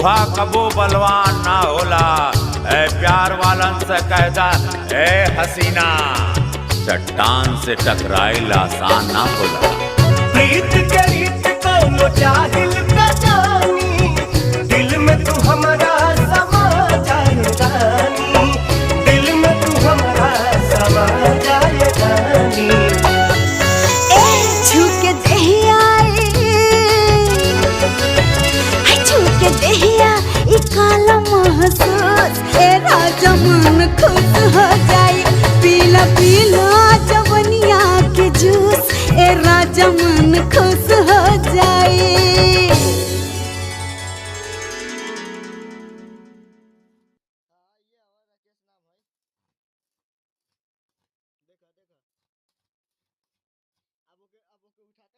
चूहा कबो बलवान ना होला। ए प्यार वालन से कहता ए हसीना, चट्टान से टकराइल आसान ना होला। प्रीत के रीत कौनो जाहिल का जानी, दिल में तू हमारा समा जाए रानी, दिल में तू हमारा समा जाए रानी। छूके देहिया छूके देहिया ई काला महसूस, ए राजा मन खुश हो जाए। पीला पीला जवनिया के जूस, ए राजा मन खुश हो जाए। देखा देखा अब ओके उठाते